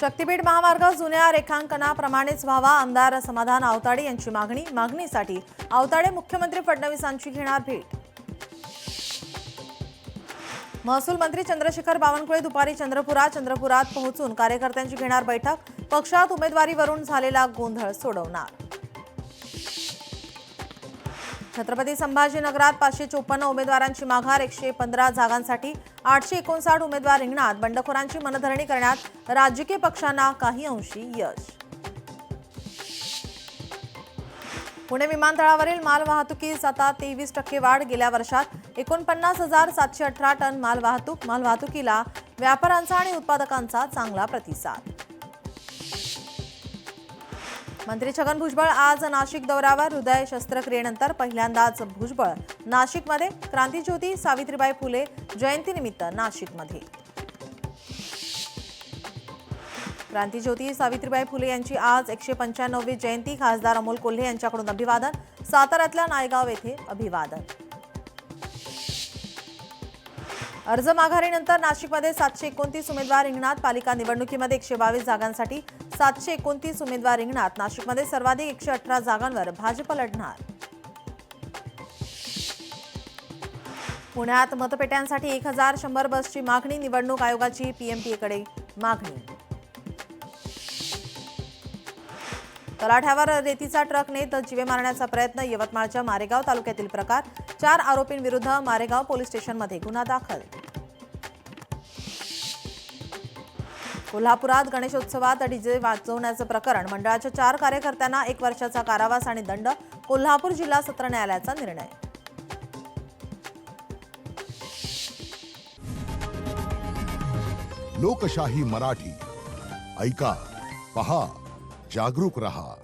शक्तीपीठ महामार्ग जुन्या रेखांकनाप्रमाणेच व्हावा, आमदार समाधान आवताडे यांची मागणीसाठी आवताडे मुख्यमंत्री फडणवीसांची घेणार भेट। महसूल मंत्री चंद्रशेखर बावनकुळे दुपारी चंद्रपुरात पोहोचून कार्यकर्त्यांची घेणार बैठक, पक्षात उमेदवारीवरून झालेला गोंधळ सोडवणार। छत्रपती संभाजीनगरात 554 उमेदवारांची माघार, 115 जागांसाठी 859 उमेदवार रिंगणात, बंडखोरांची मनधरणी करण्यात राजकीय पक्षांना काही अंशी यश। पुणे विमानतळावरील मालवाहतुकीस आता 23% वाढ, गेल्या वर्षात 49,718 टन मालवाहतुकीला व्यापाऱ्यांचा आणि उत्पादकांचा चांगला प्रतिसाद। मंत्री छगन भुजबळ आज नाशिक दौऱ्यावर, हृदय शस्त्रक्रियेनंतर पहिल्यांदाच भुजबळ नाशिकमध्ये, क्रांतीज्योती सावित्रीबाई फुले जयंतीनिमित्त नाशिकमध्ये। क्रांतीज्योती सावित्रीबाई फुले यांची आज 195वी जयंती, खासदार अमोल कोल्हे यांच्याकडून अभिवादन, साताऱ्यातल्या नायगाव येथे अभिवादन। अर्ज माघारीनंतर नाशिकमध्ये 729 उमेदवार रिंगणात, पालिका निवडणुकीमध्ये 122 जागांसाठी 729 उमेदवार रिंगणात, नाशिकमध्ये सर्वाधिक 118 जागांवर भाजप लढणार। पुण्यात मतपेट्यांसाठी 1100 बसची मागणी, निवडणूक आयोगाची पीएमपीएकडे मागणी। तलाठ्यावर रेतीचा ट्रक नेत जीवे मारण्याचा प्रयत्न, यवतमाळच्या मारेगाव तालुक्यातील प्रकार, 4 आरोपींविरुद्ध मारेगाव पोलीस स्टेशनमध्ये गुन्हा दाखल। कोल्हापुरात गणेशोत्सवात डीजे वाजवण्याचं प्रकरण, मंडळाच्या 4 कार्यकर्त्यांना 1 वर्षाचा कारावास आणि दंड, कोल्हापूर जिल्हा सत्र न्यायालयाचा निर्णय। लोकशाही मराठी ऐका, पहा, जागरूक रहा।